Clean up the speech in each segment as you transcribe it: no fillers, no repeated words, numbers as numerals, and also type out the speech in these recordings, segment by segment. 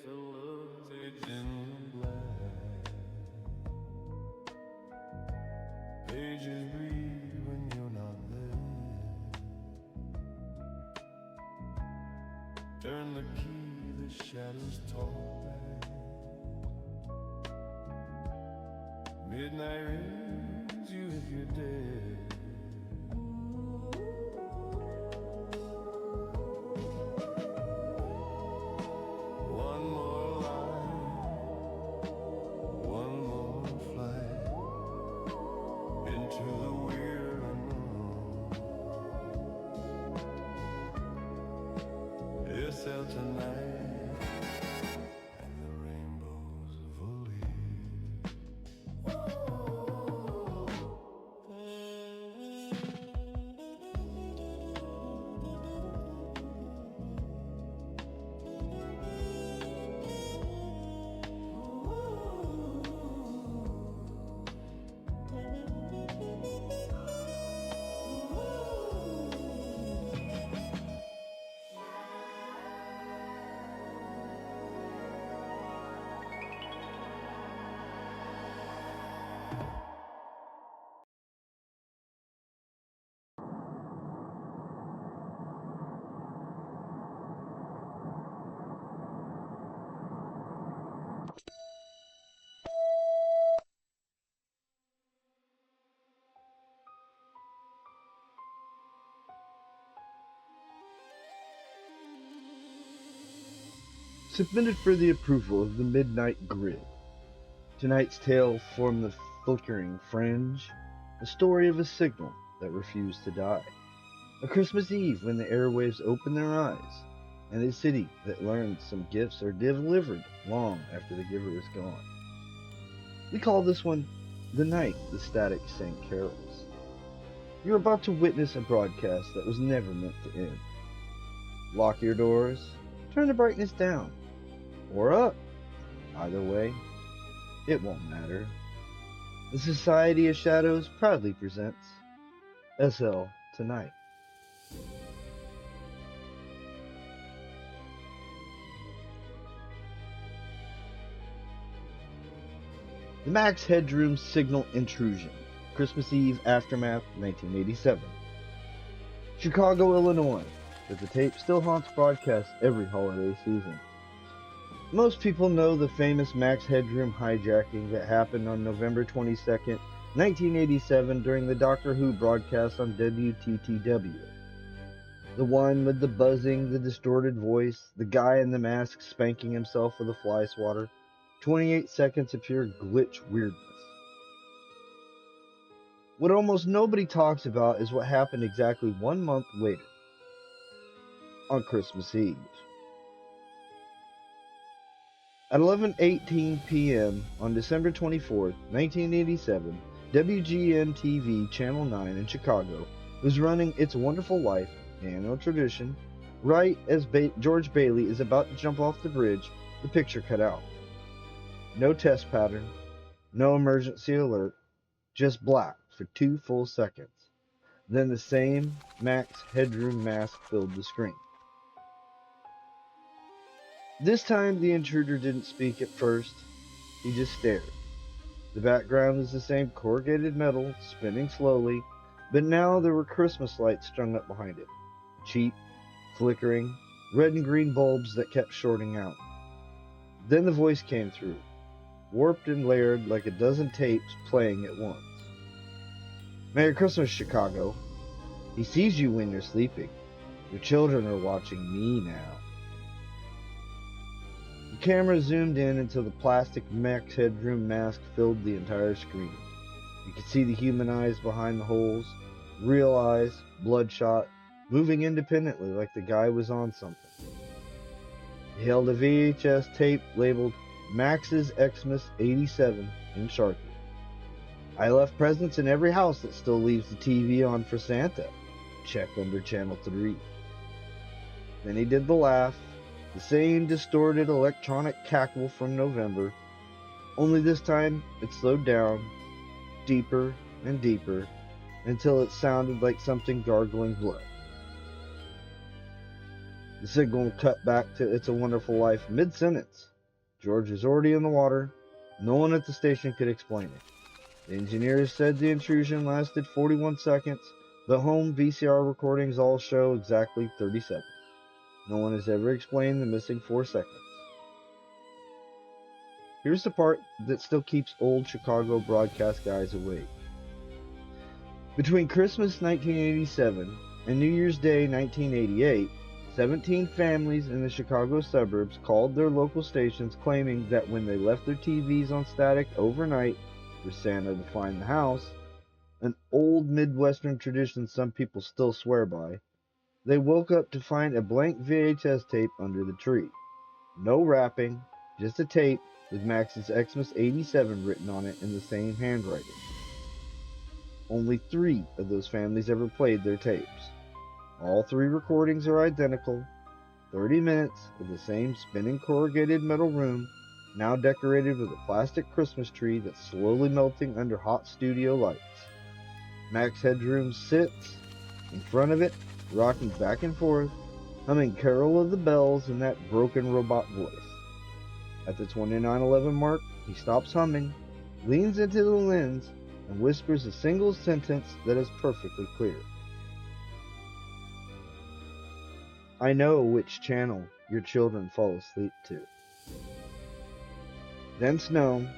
sausage in black. Pages read when you're not there. Turn the key, the shadows talk back. Midnight rings you if you're dead. One more line, one more flight into the weird unknown. It's out tonight, and the rainbows of Submitted for the approval of the Midnight Grid. Tonight's tale formed the flickering fringe, the story of a signal that refused to die. A Christmas Eve when the airwaves opened their eyes, and a city that learned some gifts are delivered long after the giver is gone. We call this one The Night the Static Sang Carols. You're about to witness a broadcast that was never meant to end. Lock your doors, turn the brightness down, or up. Either way, it won't matter. The Society of Shadows proudly presents SL Tonight. The Max Headroom Signal Intrusion, Christmas Eve Aftermath, 1987. Chicago, Illinois, but the tape still haunts broadcasts every holiday season. Most people know the famous Max Headroom hijacking that happened on November 22nd, 1987 during the Doctor Who broadcast on WTTW. The one with the buzzing, the distorted voice, the guy in the mask spanking himself with a fly swatter, 28 seconds of pure glitch weirdness. What almost nobody talks about is what happened exactly 1 month later, on Christmas Eve. At 11:18 p.m. on December 24, 1987, WGN-TV Channel 9 in Chicago was running It's a Wonderful Life, annual tradition. Right as George Bailey is about to jump off the bridge, the picture cut out. No test pattern, no emergency alert, just black for 2 full seconds. Then the same Max Headroom mask filled the screen. This time the intruder didn't speak at first, he just stared. The background was the same corrugated metal, spinning slowly, but now there were Christmas lights strung up behind it. Cheap, flickering, red and green bulbs that kept shorting out. Then the voice came through, warped and layered like a dozen tapes playing at once. Merry Christmas, Chicago. He sees you when you're sleeping. Your children are watching me now. The camera zoomed in until the plastic Max Headroom mask filled the entire screen. You could see the human eyes behind the holes, real eyes, bloodshot, moving independently like the guy was on something. He held a VHS tape labeled Max's XMAS 87 in Sharpie. I left presents in every house that still leaves the TV on for Santa. Check under channel 3. Then he did the laugh, the same distorted electronic cackle from November, only this time it slowed down, deeper and deeper, until it sounded like something gargling blood. The signal cut back to It's a Wonderful Life mid-sentence. George is already in the water. No one at the station could explain it. The engineers said the intrusion lasted 41 seconds, but home VCR recordings all show exactly 37. No one has ever explained the missing 4 seconds. Here's the part that still keeps old Chicago broadcast guys awake. Between Christmas 1987 and New Year's Day 1988, 17 families in the Chicago suburbs called their local stations claiming that when they left their TVs on static overnight for Santa to find the house, an old Midwestern tradition some people still swear by, they woke up to find a blank VHS tape under the tree. No wrapping, just a tape with Max's XMAS 87 written on it in the same handwriting. Only 3 of those families ever played their tapes. All 3 recordings are identical, 30 minutes of the same spinning corrugated metal room, now decorated with a plastic Christmas tree that's slowly melting under hot studio lights. Max Headroom sits in front of it, rocking back and forth, humming Carol of the Bells in that broken robot voice. At the 29:11 mark, he stops humming, leans into the lens, and whispers a single sentence that is perfectly clear. I know which channel your children fall asleep to. Then snow,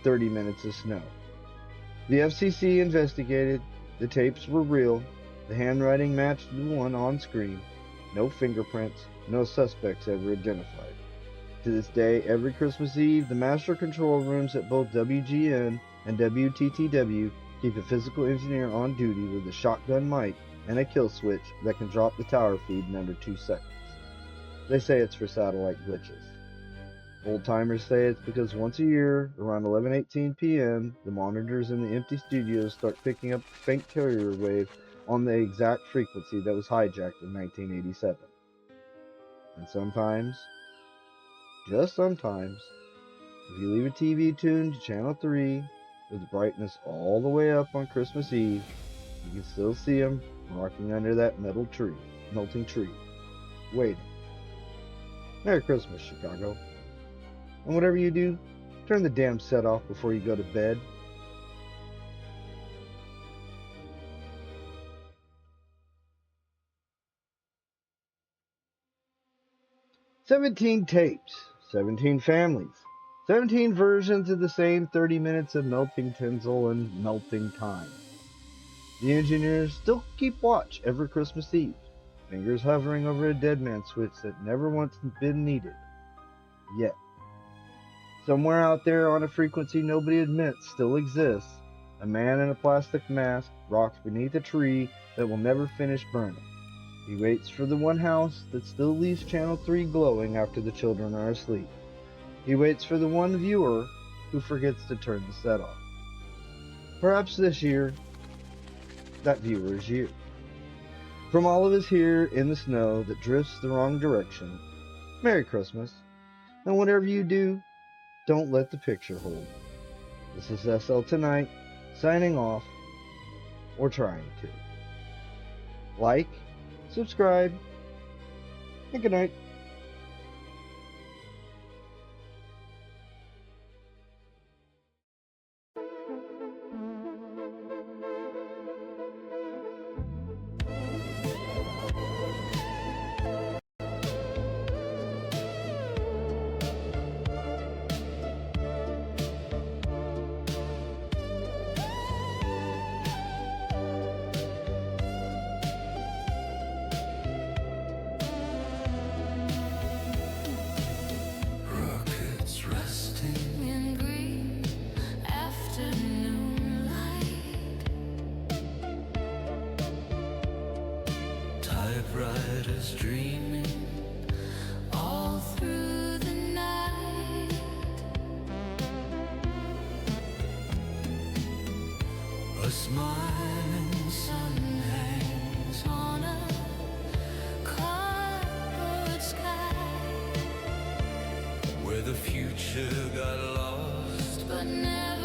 30 minutes of snow. The FCC investigated, the tapes were real, the handwriting matched the one on screen, no fingerprints, no suspects ever identified. To this day, every Christmas Eve, the master control rooms at both WGN and WTTW keep a physical engineer on duty with a shotgun mic and a kill switch that can drop the tower feed in under 2 seconds. They say it's for satellite glitches. Old-timers say it's because once a year, around 11:18 p.m., the monitors in the empty studios start picking up a faint carrier wave on the exact frequency that was hijacked in 1987. And sometimes, just sometimes, if you leave a TV tuned to Channel 3 with the brightness all the way up on Christmas Eve, you can still see them rocking under that melting tree, waiting. Merry Christmas, Chicago. And whatever you do, turn the damn set off before you go to bed. "17 tapes, 17 families, 17 versions of the same 30 minutes of melting tinsel and melting time. The engineers still keep watch every Christmas Eve, fingers hovering over a dead man switch that never once been needed. Yet. Somewhere out there on a frequency nobody admits still exists, a man in a plastic mask rocks beneath a tree that will never finish burning. He waits for the one house that still leaves Channel 3 glowing after the children are asleep. He waits for the one viewer who forgets to turn the set off. Perhaps this year, that viewer is you. From all of us here in the snow that drifts the wrong direction, Merry Christmas, and whatever you do, don't let the picture hold. This is SL Tonight, signing off, or trying to. Like, subscribe, and good night. Rockets resting in green afternoon light. Typewriters dreaming all through the night. A smiling sun hangs on a cardboard sky, where the future got lost but never